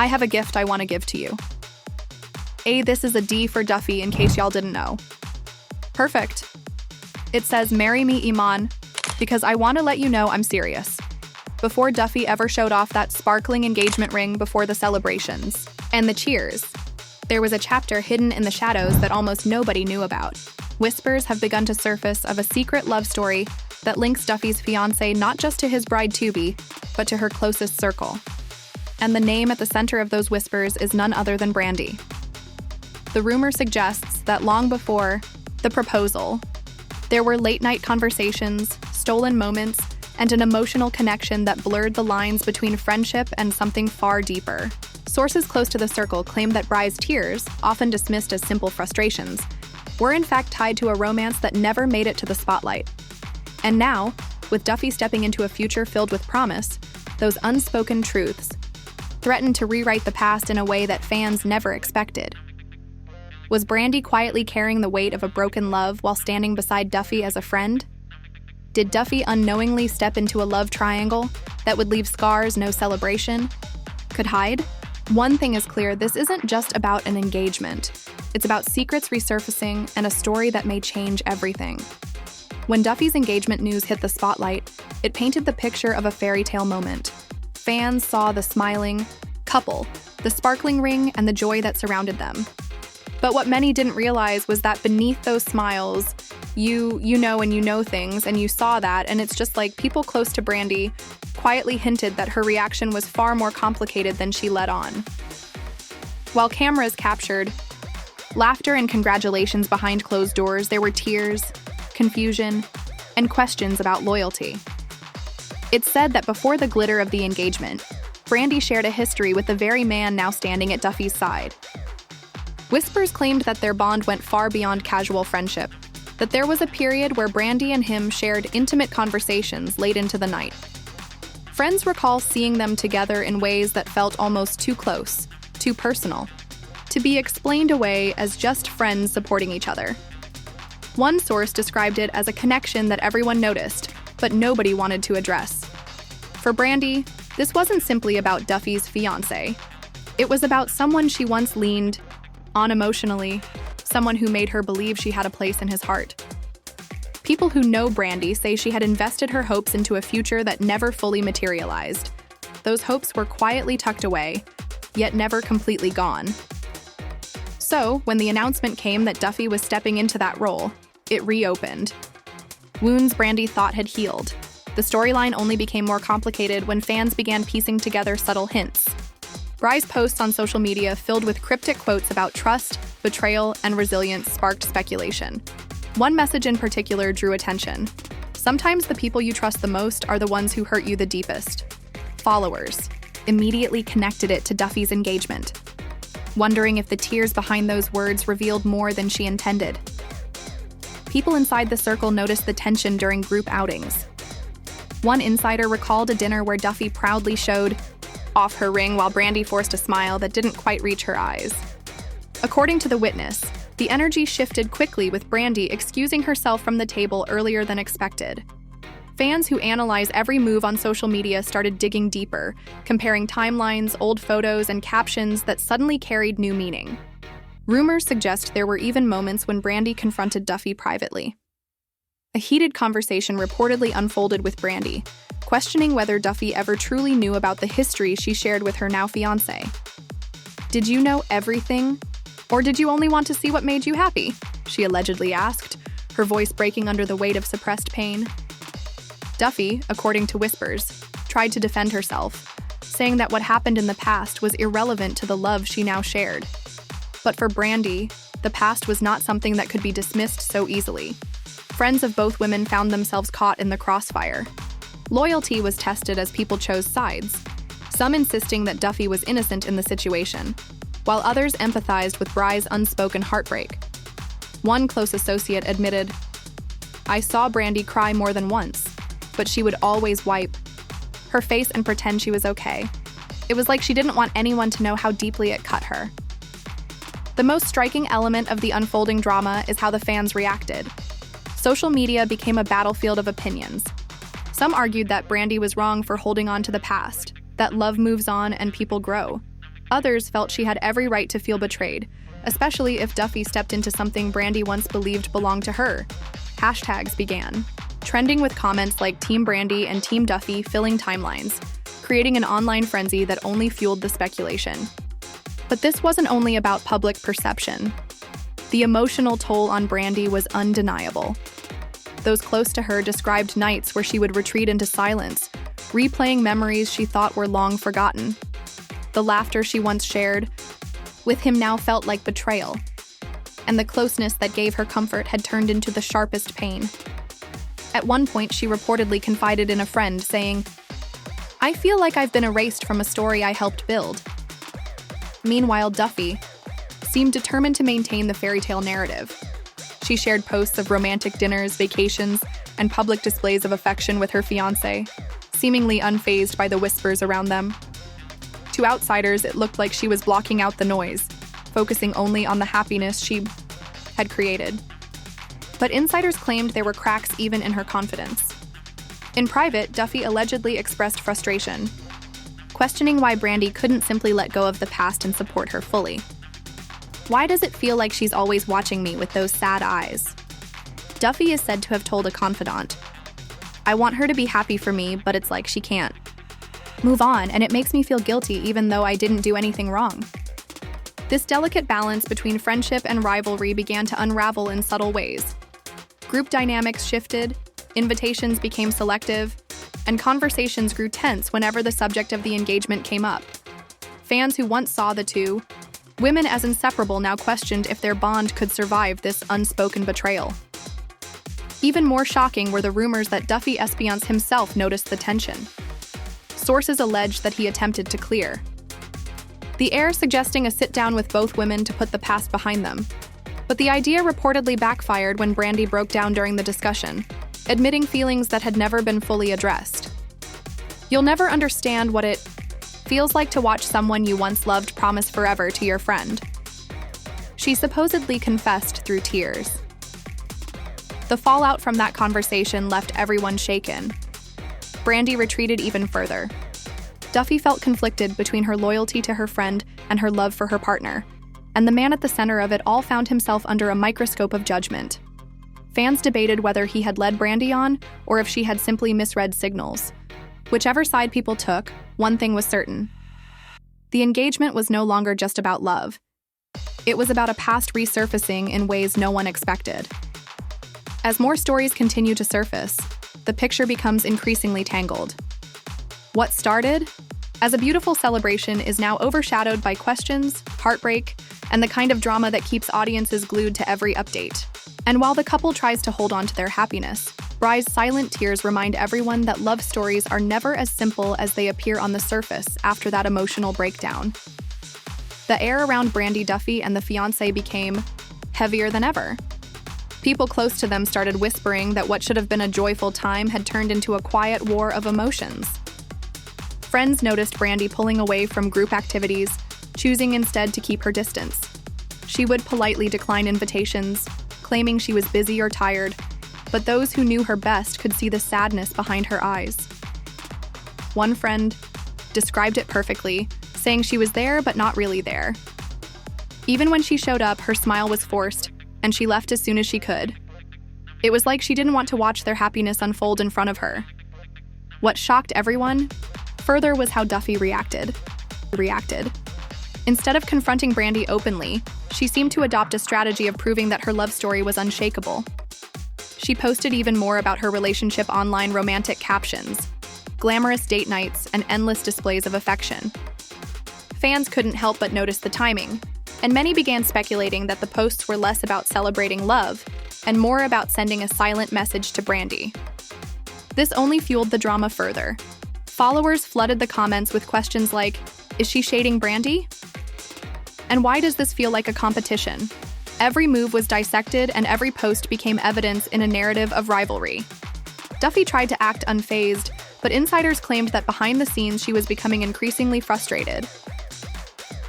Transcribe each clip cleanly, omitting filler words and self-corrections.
I have a gift I want to give to you. This is a D for Duffey, in case y'all didn't know. Perfect. It says, marry me, Iman, because I want to let you know I'm serious. Before Duffey ever showed off that sparkling engagement ring before the celebrations and the cheers, there was a chapter hidden in the shadows that almost nobody knew about. Whispers have begun to surface of a secret love story that links Duffey's fiancé not just to his bride-to-be, but to her closest circle. And the name at the center of those whispers is none other than Brandi. The rumor suggests that long before the proposal, there were late-night conversations, stolen moments, and an emotional connection that blurred the lines between friendship and something far deeper. Sources close to the circle claim that Bry's tears, often dismissed as simple frustrations, were in fact tied to a romance that never made it to the spotlight. And now, with Duffey stepping into a future filled with promise, those unspoken truths threaten to rewrite the past in a way that fans never expected. Was Brandi quietly carrying the weight of a broken love while standing beside Duffey as a friend? Did Duffey unknowingly step into a love triangle that would leave scars no celebration could hide? One thing is clear, this isn't just about an engagement. It's about secrets resurfacing and a story that may change everything. When Duffey's engagement news hit the spotlight, it painted the picture of a fairy tale moment. Fans saw the smiling couple, the sparkling ring, and the joy that surrounded them. But what many didn't realize was that beneath those smiles, you know things, and you saw that, and it's just like people close to Brandi quietly hinted that her reaction was far more complicated than she let on. While cameras captured laughter and congratulations behind closed doors, there were tears, confusion, and questions about loyalty. It's said that before the glitter of the engagement, Brandi shared a history with the very man now standing at Duffey's side. Whispers claimed that their bond went far beyond casual friendship, that there was a period where Brandi and him shared intimate conversations late into the night. Friends recall seeing them together in ways that felt almost too close, too personal, to be explained away as just friends supporting each other. One source described it as a connection that everyone noticed, but nobody wanted to address. For Brandi, this wasn't simply about Duffey's fiancé. It was about someone she once leaned on emotionally, someone who made her believe she had a place in his heart. People who know Brandi say she had invested her hopes into a future that never fully materialized. Those hopes were quietly tucked away, yet never completely gone. So, when the announcement came that Duffey was stepping into that role, it reopened. Wounds Brandi thought had healed. The storyline only became more complicated when fans began piecing together subtle hints. Bry's posts on social media filled with cryptic quotes about trust, betrayal, and resilience sparked speculation. One message in particular drew attention. Sometimes the people you trust the most are the ones who hurt you the deepest. Followers immediately connected it to Duffey's engagement, wondering if the tears behind those words revealed more than she intended. People inside the circle noticed the tension during group outings. One insider recalled a dinner where Duffey proudly showed off her ring while Brandi forced a smile that didn't quite reach her eyes. According to the witness, the energy shifted quickly with Brandi excusing herself from the table earlier than expected. Fans who analyze every move on social media started digging deeper, comparing timelines, old photos, and captions that suddenly carried new meaning. Rumors suggest there were even moments when Brandi confronted Duffey privately. A heated conversation reportedly unfolded with Brandi, questioning whether Duffey ever truly knew about the history she shared with her now fiancé. "Did you know everything? Or did you only want to see what made you happy?" she allegedly asked, her voice breaking under the weight of suppressed pain. Duffey, according to whispers, tried to defend herself, saying that what happened in the past was irrelevant to the love she now shared. But for Brandi, the past was not something that could be dismissed so easily. Friends of both women found themselves caught in the crossfire. Loyalty was tested as people chose sides, some insisting that Duffey was innocent in the situation, while others empathized with Bry's unspoken heartbreak. One close associate admitted, "I saw Brandi cry more than once, but she would always wipe her face and pretend she was okay. It was like she didn't want anyone to know how deeply it cut her." The most striking element of the unfolding drama is how the fans reacted. Social media became a battlefield of opinions. Some argued that Brandi was wrong for holding on to the past, that love moves on and people grow. Others felt she had every right to feel betrayed, especially if Duffey stepped into something Brandi once believed belonged to her. Hashtags began, trending with comments like Team Brandi and Team Duffey filling timelines, creating an online frenzy that only fueled the speculation. But this wasn't only about public perception. The emotional toll on Brandi was undeniable. Those close to her described nights where she would retreat into silence, replaying memories she thought were long forgotten. The laughter she once shared with him now felt like betrayal, and the closeness that gave her comfort had turned into the sharpest pain. At one point, she reportedly confided in a friend, saying, "I feel like I've been erased from a story I helped build." Meanwhile, Duffey seemed determined to maintain the fairy tale narrative. She shared posts of romantic dinners, vacations, and public displays of affection with her fiancé, seemingly unfazed by the whispers around them. To outsiders, it looked like she was blocking out the noise, focusing only on the happiness she had created. But insiders claimed there were cracks even in her confidence. In private, Duffey allegedly expressed frustration, questioning why Brandi couldn't simply let go of the past and support her fully. "Why does it feel like she's always watching me with those sad eyes?" Duffey is said to have told a confidant, "I want her to be happy for me, but it's like she can't move on, and it makes me feel guilty even though I didn't do anything wrong." This delicate balance between friendship and rivalry began to unravel in subtle ways. Group dynamics shifted, invitations became selective, and conversations grew tense whenever the subject of the engagement came up. Fans who once saw the two women as inseparable now questioned if their bond could survive this unspoken betrayal. Even more shocking were the rumors that Duffey Espionce himself noticed the tension. Sources allege that he attempted to clear the air, suggesting a sit-down with both women to put the past behind them. But the idea reportedly backfired when Brandi broke down during the discussion, admitting feelings that had never been fully addressed. "You'll never understand what it feels like to watch someone you once loved promise forever to your friend," she supposedly confessed through tears. The fallout from that conversation left everyone shaken. Brandi retreated even further. Duffey felt conflicted between her loyalty to her friend and her love for her partner, and the man at the center of it all found himself under a microscope of judgment. Fans debated whether he had led Brandi on or if she had simply misread signals. Whichever side people took, one thing was certain. The engagement was no longer just about love. It was about a past resurfacing in ways no one expected. As more stories continue to surface, the picture becomes increasingly tangled. What started as a beautiful celebration is now overshadowed by questions, heartbreak, and the kind of drama that keeps audiences glued to every update. And while the couple tries to hold on to their happiness, Bry's silent tears remind everyone that love stories are never as simple as they appear on the surface after that emotional breakdown. The air around Brandi Duffey and the fiancé became heavier than ever. People close to them started whispering that what should have been a joyful time had turned into a quiet war of emotions. Friends noticed Brandi pulling away from group activities, choosing instead to keep her distance. She would politely decline invitations, claiming she was busy or tired, but those who knew her best could see the sadness behind her eyes. One friend described it perfectly, saying she was there but not really there. Even when she showed up, her smile was forced, and she left as soon as she could. It was like she didn't want to watch their happiness unfold in front of her. What shocked everyone further was how Duffey reacted. Instead of confronting Brandi openly, she seemed to adopt a strategy of proving that her love story was unshakable. She posted even more about her relationship online, romantic captions, glamorous date nights, and endless displays of affection. Fans couldn't help but notice the timing, and many began speculating that the posts were less about celebrating love and more about sending a silent message to Brandi. This only fueled the drama further. Followers flooded the comments with questions like, "Is she shading Brandi?" And "Why does this feel like a competition?" Every move was dissected and every post became evidence in a narrative of rivalry. Duffey tried to act unfazed, but insiders claimed that behind the scenes she was becoming increasingly frustrated.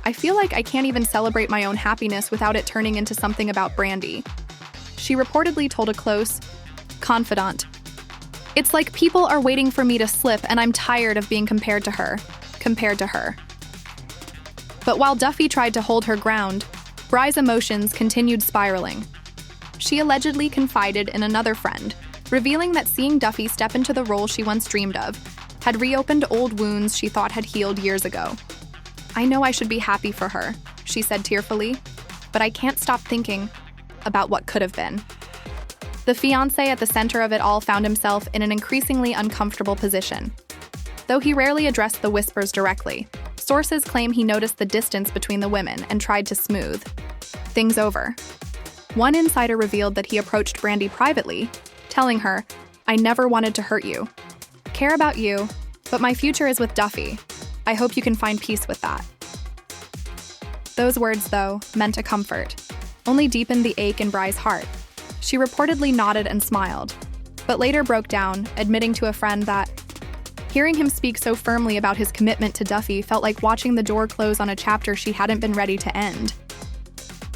"I feel like I can't even celebrate my own happiness without it turning into something about Brandi," she reportedly told a close confidant. "It's like people are waiting for me to slip and I'm tired of being compared to her. But while Duffey tried to hold her ground, Bry's emotions continued spiraling. She allegedly confided in another friend, revealing that seeing Duffey step into the role she once dreamed of had reopened old wounds she thought had healed years ago. "I know I should be happy for her," she said tearfully, "but I can't stop thinking about what could have been." The fiancé at the center of it all found himself in an increasingly uncomfortable position. Though he rarely addressed the whispers directly, sources claim he noticed the distance between the women and tried to smooth things over. One insider revealed that he approached Brandi privately, telling her, "I never wanted to hurt you. Care about you, but my future is with Duffey. I hope you can find peace with that." Those words, though, meant a comfort, only deepened the ache in Bry's heart. She reportedly nodded and smiled, but later broke down, admitting to a friend that hearing him speak so firmly about his commitment to Duffey felt like watching the door close on a chapter she hadn't been ready to end.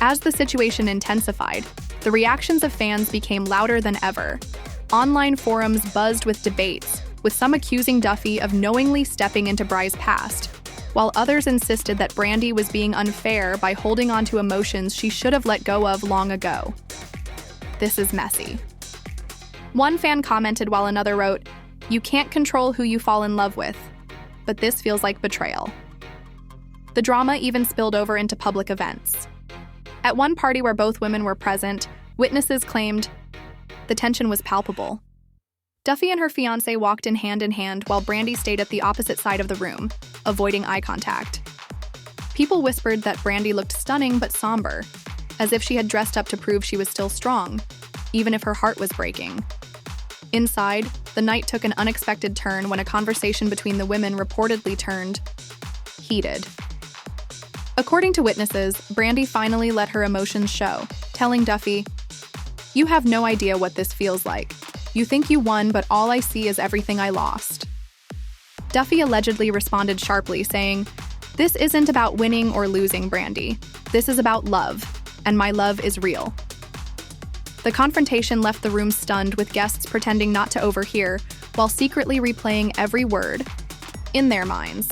As the situation intensified, the reactions of fans became louder than ever. Online forums buzzed with debates, with some accusing Duffey of knowingly stepping into Bry's past, while others insisted that Brandi was being unfair by holding on to emotions she should have let go of long ago. "This is messy." One fan commented while another wrote, "You can't control who you fall in love with, but this feels like betrayal." The drama even spilled over into public events. At one party where both women were present, witnesses claimed the tension was palpable. Duffey and her fiancé walked in hand while Brandi stayed at the opposite side of the room, avoiding eye contact. People whispered that Brandi looked stunning but somber, as if she had dressed up to prove she was still strong, even if her heart was breaking. Inside, the night took an unexpected turn when a conversation between the women reportedly turned heated. According to witnesses, Brandi finally let her emotions show, telling Duffey, "You have no idea what this feels like. You think you won, but all I see is everything I lost." Duffey allegedly responded sharply, saying, "This isn't about winning or losing, Brandi. This is about love, and my love is real." The confrontation left the room stunned, with guests pretending not to overhear, while secretly replaying every word in their minds.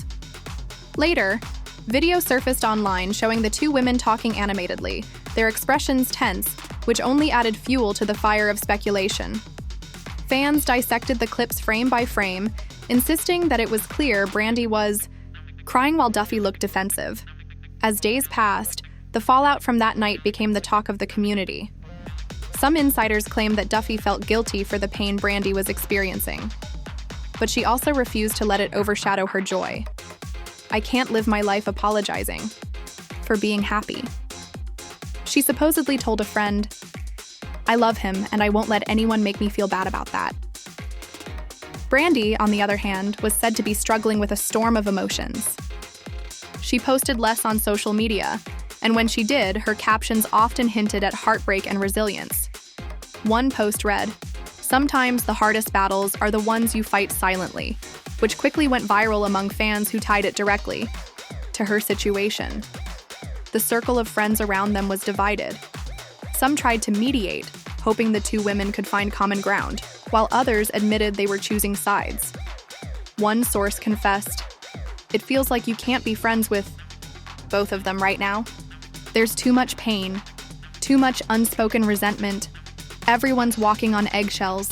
Later, video surfaced online showing the two women talking animatedly, their expressions tense, which only added fuel to the fire of speculation. Fans dissected the clips frame by frame, insisting that it was clear Brandi was crying while Duffey looked defensive. As days passed, the fallout from that night became the talk of the community. Some insiders claimed that Duffey felt guilty for the pain Brandi was experiencing, but she also refused to let it overshadow her joy. "I can't live my life apologizing for being happy." She supposedly told a friend, "I love him, and I won't let anyone make me feel bad about that." Brandi, on the other hand, was said to be struggling with a storm of emotions. She posted less on social media, and when she did, her captions often hinted at heartbreak and resilience. One post read, "Sometimes the hardest battles are the ones you fight silently," which quickly went viral among fans who tied it directly to her situation. The circle of friends around them was divided. Some tried to mediate, hoping the two women could find common ground, while others admitted they were choosing sides. One source confessed, "It feels like you can't be friends with both of them right now. There's too much pain, too much unspoken resentment. Everyone's walking on eggshells."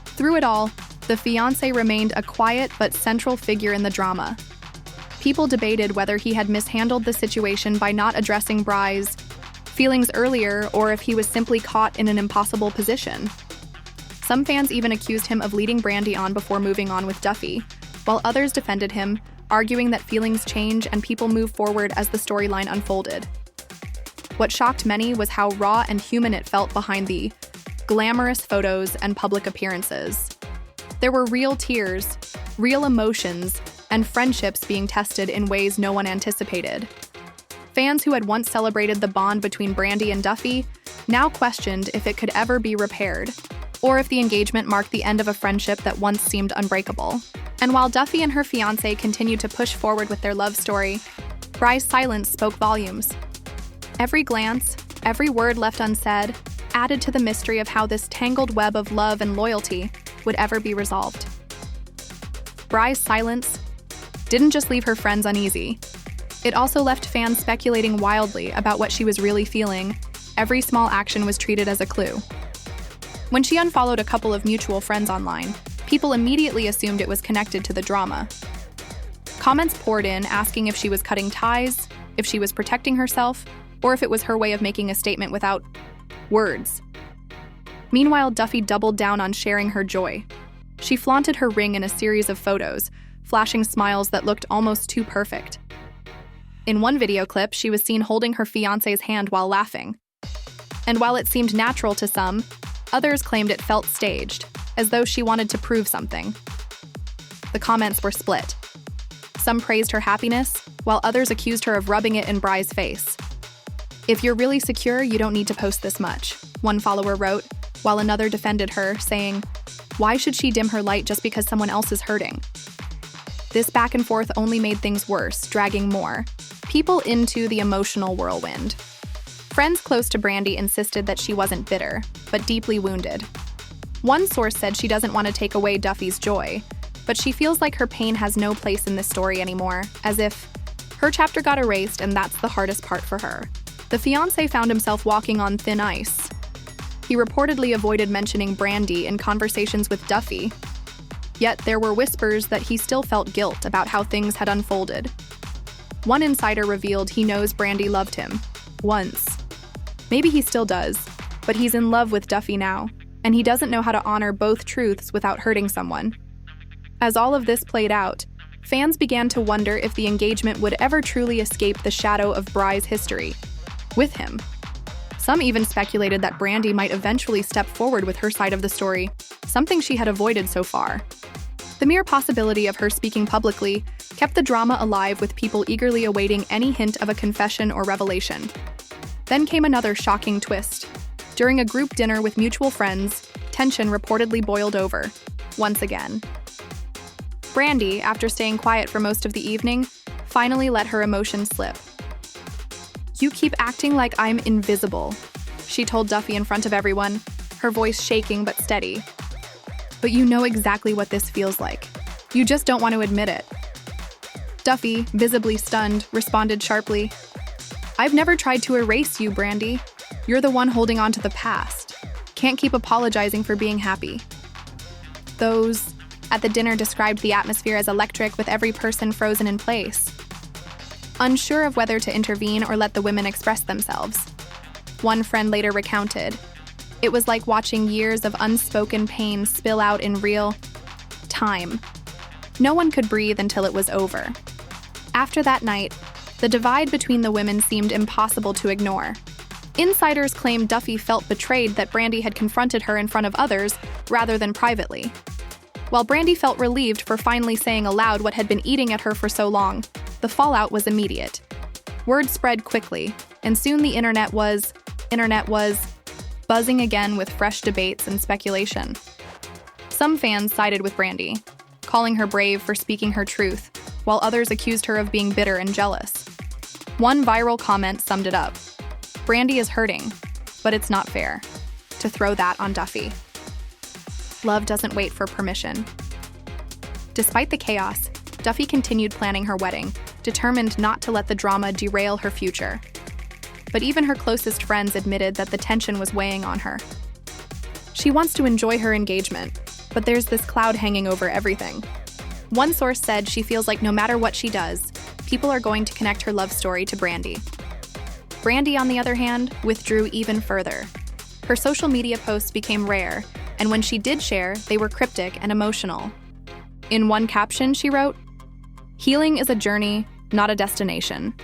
Through it all, the fiancé remained a quiet but central figure in the drama. People debated whether he had mishandled the situation by not addressing Bry's feelings earlier, or if he was simply caught in an impossible position. Some fans even accused him of leading Brandi on before moving on with Duffey, while others defended him, arguing that feelings change and people move forward as the storyline unfolded. What shocked many was how raw and human it felt behind the glamorous photos and public appearances. There were real tears, real emotions, and friendships being tested in ways no one anticipated. Fans who had once celebrated the bond between Brandi and Duffey now questioned if it could ever be repaired, or if the engagement marked the end of a friendship that once seemed unbreakable. And while Duffey and her fiancé continued to push forward with their love story, Bry's silence spoke volumes. Every glance, every word left unsaid, added to the mystery of how this tangled web of love and loyalty would ever be resolved. Bry's silence didn't just leave her friends uneasy. It also left fans speculating wildly about what she was really feeling. Every small action was treated as a clue. When she unfollowed a couple of mutual friends online, people immediately assumed it was connected to the drama. Comments poured in asking if she was cutting ties, if she was protecting herself, or if it was her way of making a statement without words. Meanwhile, Duffey doubled down on sharing her joy. She flaunted her ring in a series of photos, flashing smiles that looked almost too perfect. In one video clip, she was seen holding her fiancé's hand while laughing. And while it seemed natural to some, others claimed it felt staged, as though she wanted to prove something. The comments were split. Some praised her happiness, while others accused her of rubbing it in Bry's face. "If you're really secure, you don't need to post this much," one follower wrote, while another defended her, saying, "Why should she dim her light just because someone else is hurting?" This back and forth only made things worse, dragging more people into the emotional whirlwind. Friends close to Brandi insisted that she wasn't bitter, but deeply wounded. One source said she doesn't want to take away Duffey's joy, but she feels like her pain has no place in this story anymore, as if her chapter got erased and that's the hardest part for her. The fiancé found himself walking on thin ice. He reportedly avoided mentioning Brandi in conversations with Duffey, yet there were whispers that he still felt guilt about how things had unfolded. One insider revealed he knows Brandi loved him. Once. Maybe he still does, but he's in love with Duffey now, and he doesn't know how to honor both truths without hurting someone. As all of this played out, fans began to wonder if the engagement would ever truly escape the shadow of Bry's history with him. Some even speculated that Brandi might eventually step forward with her side of the story, something she had avoided so far. The mere possibility of her speaking publicly kept the drama alive, with people eagerly awaiting any hint of a confession or revelation. Then came another shocking twist. During a group dinner with mutual friends, tension reportedly boiled over, once again. Brandi, after staying quiet for most of the evening, finally let her emotions slip. "You keep acting like I'm invisible," she told Duffey in front of everyone, her voice shaking but steady. "But you know exactly what this feels like. You just don't want to admit it." Duffey, visibly stunned, responded sharply, "I've never tried to erase you, Brandi. You're the one holding on to the past. Can't keep apologizing for being happy." Those at the dinner described the atmosphere as electric, with every person frozen in place, unsure of whether to intervene or let the women express themselves. One friend later recounted, "It was like watching years of unspoken pain spill out in real time. No one could breathe until it was over." After that night, the divide between the women seemed impossible to ignore. Insiders claimed Duffey felt betrayed that Brandi had confronted her in front of others rather than privately, while Brandi felt relieved for finally saying aloud what had been eating at her for so long. The fallout was immediate. Word spread quickly, and soon the internet was buzzing again with fresh debates and speculation. Some fans sided with Brandi, calling her brave for speaking her truth, while others accused her of being bitter and jealous. One viral comment summed it up: "Brandi is hurting, but it's not fair to throw that on Duffey." Love doesn't wait for permission. Despite the chaos, Duffey continued planning her wedding, determined not to let the drama derail her future. But even her closest friends admitted that the tension was weighing on her. She wants to enjoy her engagement, but there's this cloud hanging over everything. One source said she feels like no matter what she does, people are going to connect her love story to Brandi. Brandi, on the other hand, withdrew even further. Her social media posts became rare, and when she did share, they were cryptic and emotional. In one caption, she wrote, "Healing is a journey, not a destination,"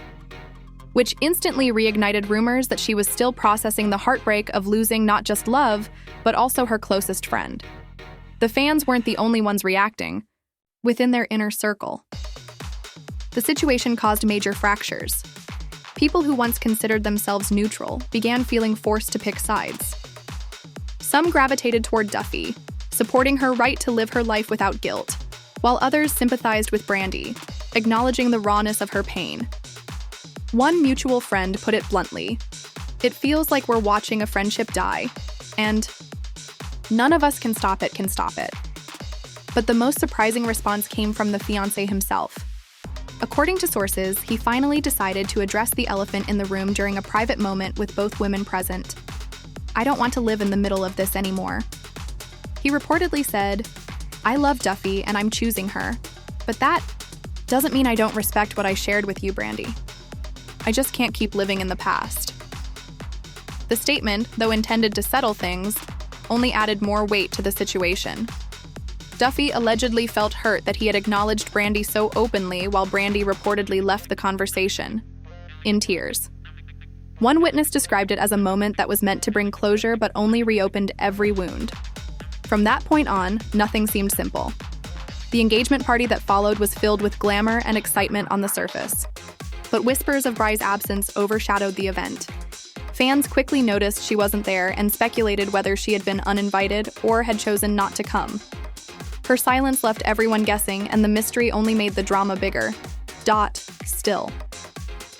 which instantly reignited rumors that she was still processing the heartbreak of losing not just love, but also her closest friend. The fans weren't the only ones reacting. Within their inner circle, the situation caused major fractures. People who once considered themselves neutral began feeling forced to pick sides. Some gravitated toward Duffey, supporting her right to live her life without guilt, while others sympathized with Brandi, acknowledging the rawness of her pain. One mutual friend put it bluntly, "It feels like we're watching a friendship die, and none of us can stop it. But the most surprising response came from the fiancé himself. According to sources, he finally decided to address the elephant in the room during a private moment with both women present. "I don't want to live in the middle of this anymore." He reportedly said, "I love Duffey and I'm choosing her, but that doesn't mean I don't respect what I shared with you, Brandi. I just can't keep living in the past." The statement, though intended to settle things, only added more weight to the situation. Duffey allegedly felt hurt that he had acknowledged Brandi so openly while Brandi reportedly left the conversation, in tears. One witness described it as a moment that was meant to bring closure but only reopened every wound. From that point on, nothing seemed simple. The engagement party that followed was filled with glamour and excitement on the surface. But whispers of Bry's absence overshadowed the event. Fans quickly noticed she wasn't there and speculated whether she had been uninvited or had chosen not to come. Her silence left everyone guessing, and the mystery only made the drama bigger. Still.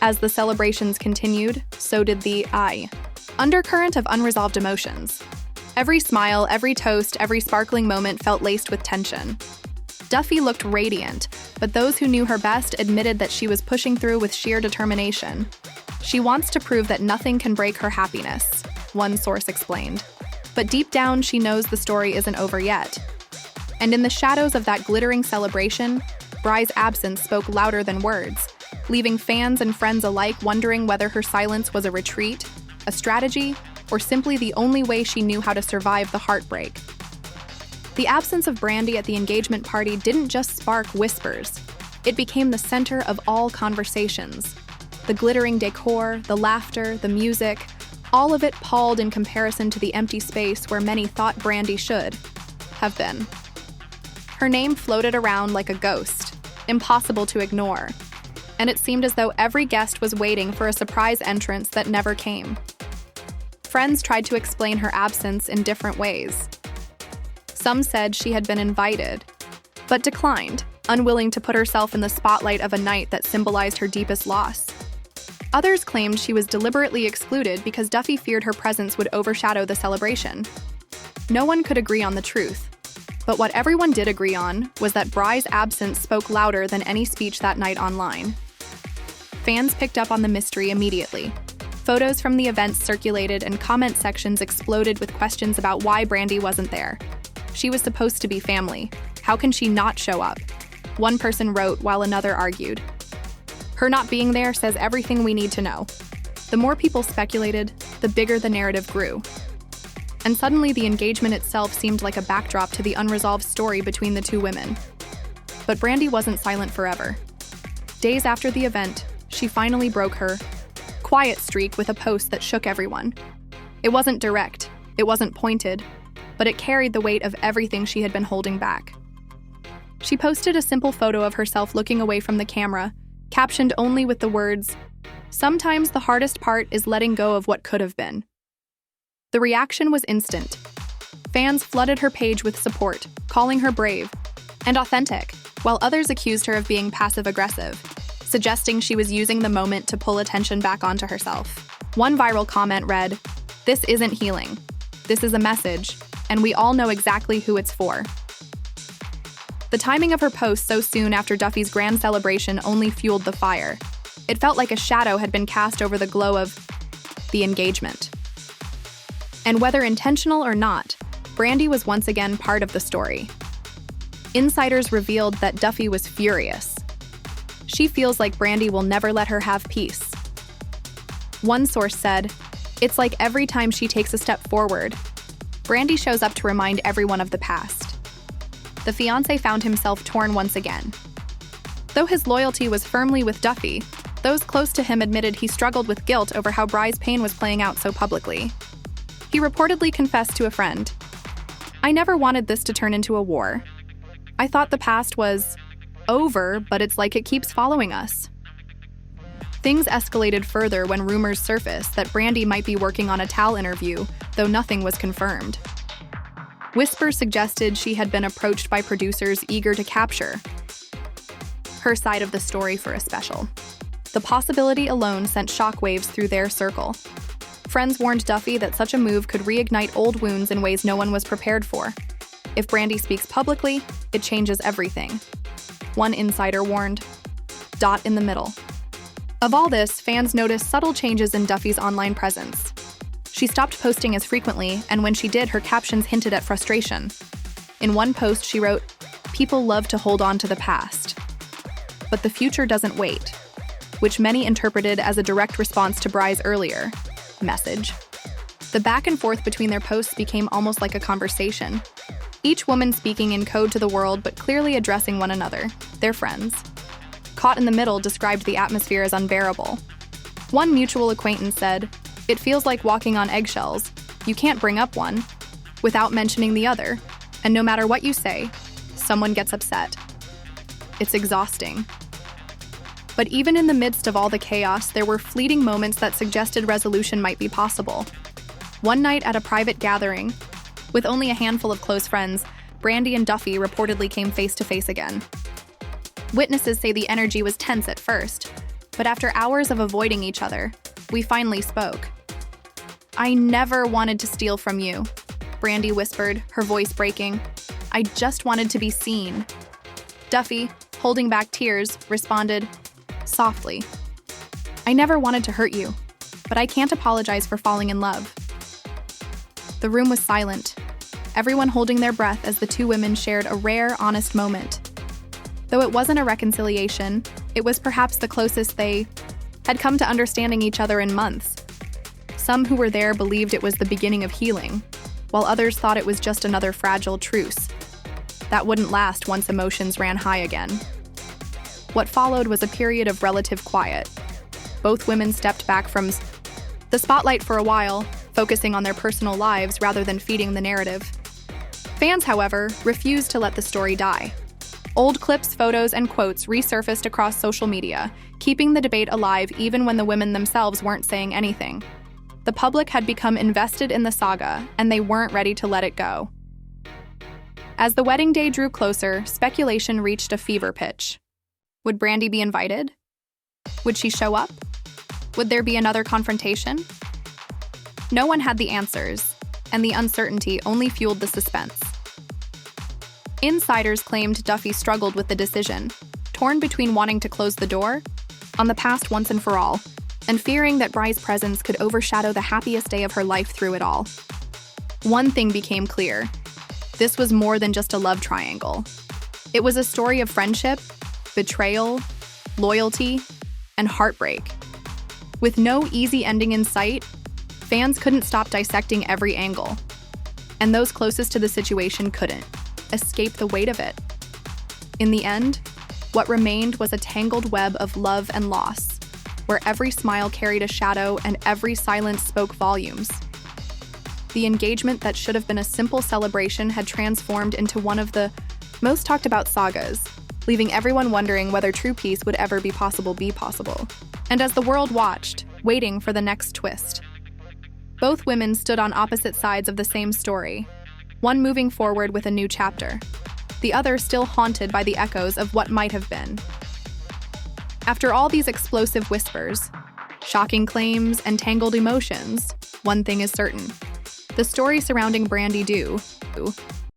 As the celebrations continued, so did the undercurrent of unresolved emotions. Every smile, every toast, every sparkling moment felt laced with tension. Duffey looked radiant, but those who knew her best admitted that she was pushing through with sheer determination. "She wants to prove that nothing can break her happiness," one source explained. But deep down, she knows the story isn't over yet. And in the shadows of that glittering celebration, Bry's absence spoke louder than words, leaving fans and friends alike wondering whether her silence was a retreat, a strategy, or simply the only way she knew how to survive the heartbreak. The absence of Brandi at the engagement party didn't just spark whispers. It became the center of all conversations. The glittering decor, the laughter, the music, all of it palled in comparison to the empty space where many thought Brandi should have been. Her name floated around like a ghost, impossible to ignore, and it seemed as though every guest was waiting for a surprise entrance that never came. Friends tried to explain her absence in different ways. Some said she had been invited, but declined, unwilling to put herself in the spotlight of a night that symbolized her deepest loss. Others claimed she was deliberately excluded because Duffey feared her presence would overshadow the celebration. No one could agree on the truth, but what everyone did agree on was that Bry's absence spoke louder than any speech that night online. Fans picked up on the mystery immediately. Photos from the event circulated and comment sections exploded with questions about why Brandi wasn't there. She was supposed to be family. How can she not show up? One person wrote while another argued. Her not being there says everything we need to know. The more people speculated, the bigger the narrative grew. And suddenly the engagement itself seemed like a backdrop to the unresolved story between the two women. But Brandi wasn't silent forever. Days after the event, she finally broke her quiet streak with a post that shook everyone. It wasn't direct, it wasn't pointed, but it carried the weight of everything she had been holding back. She posted a simple photo of herself looking away from the camera, captioned only with the words, "Sometimes the hardest part is letting go of what could have been." The reaction was instant. Fans flooded her page with support, calling her brave and authentic, while others accused her of being passive-aggressive, suggesting she was using the moment to pull attention back onto herself. One viral comment read, "This isn't healing. This is a message, and we all know exactly who it's for." The timing of her post so soon after Duffey's grand celebration only fueled the fire. It felt like a shadow had been cast over the glow of the engagement. And whether intentional or not, Brandi was once again part of the story. Insiders revealed that Duffey was furious. She feels like Brandi will never let her have peace. One source said, "It's like every time she takes a step forward, Brandi shows up to remind everyone of the past." The fiancé found himself torn once again. Though his loyalty was firmly with Duffey, those close to him admitted he struggled with guilt over how Bry's pain was playing out so publicly. He reportedly confessed to a friend, "I never wanted this to turn into a war. I thought the past was over, but it's like it keeps following us." Things escalated further when rumors surfaced that Brandi might be working on a TAL interview, though nothing was confirmed. Whispers suggested she had been approached by producers eager to capture her side of the story for a special. The possibility alone sent shockwaves through their circle. Friends warned Duffey that such a move could reignite old wounds in ways no one was prepared for. If Brandi speaks publicly, it changes everything. One insider warned, dot in the middle. Of all this, fans noticed subtle changes in Duffey's online presence. She stopped posting as frequently, and when she did, her captions hinted at frustration. In one post, she wrote, "People love to hold on to the past, but the future doesn't wait," which many interpreted as a direct response to Bry's earlier message. The back and forth between their posts became almost like a conversation, each woman speaking in code to the world but clearly addressing one another, their friends. Caught in the Middle described the atmosphere as unbearable. One mutual acquaintance said, "It feels like walking on eggshells. You can't bring up one without mentioning the other, and no matter what you say, someone gets upset. It's exhausting." But even in the midst of all the chaos, there were fleeting moments that suggested resolution might be possible. One night at a private gathering, with only a handful of close friends, Brandi and Duffey reportedly came face to face again. Witnesses say the energy was tense at first, but after hours of avoiding each other, we finally spoke. "I never wanted to steal from you," Brandi whispered, her voice breaking. "I just wanted to be seen." Duffey, holding back tears, responded softly, "I never wanted to hurt you, but I can't apologize for falling in love." The room was silent, everyone holding their breath as the two women shared a rare, honest moment. Though it wasn't a reconciliation, it was perhaps the closest they had come to understanding each other in months. Some who were there believed it was the beginning of healing, while others thought it was just another fragile truce that wouldn't last once emotions ran high again. What followed was a period of relative quiet. Both women stepped back from the spotlight for a while, focusing on their personal lives rather than feeding the narrative. Fans, however, refused to let the story die. Old clips, photos, and quotes resurfaced across social media, keeping the debate alive even when the women themselves weren't saying anything. The public had become invested in the saga, and they weren't ready to let it go. As the wedding day drew closer, speculation reached a fever pitch. Would Brandi be invited? Would she show up? Would there be another confrontation? No one had the answers, and the uncertainty only fueled the suspense. Insiders claimed Duffey struggled with the decision, torn between wanting to close the door on the past once and for all, and fearing that Bry's presence could overshadow the happiest day of her life through it all. One thing became clear. This was more than just a love triangle. It was a story of friendship, betrayal, loyalty, and heartbreak. With no easy ending in sight, fans couldn't stop dissecting every angle, and those closest to the situation couldn't escape the weight of it. In the end, what remained was a tangled web of love and loss, where every smile carried a shadow and every silence spoke volumes. The engagement that should have been a simple celebration had transformed into one of the most talked about sagas, leaving everyone wondering whether true peace would ever be possible. And as the world watched, waiting for the next twist, both women stood on opposite sides of the same story, one moving forward with a new chapter, the other still haunted by the echoes of what might have been. After all these explosive whispers, shocking claims, and tangled emotions, one thing is certain. The story surrounding Brandi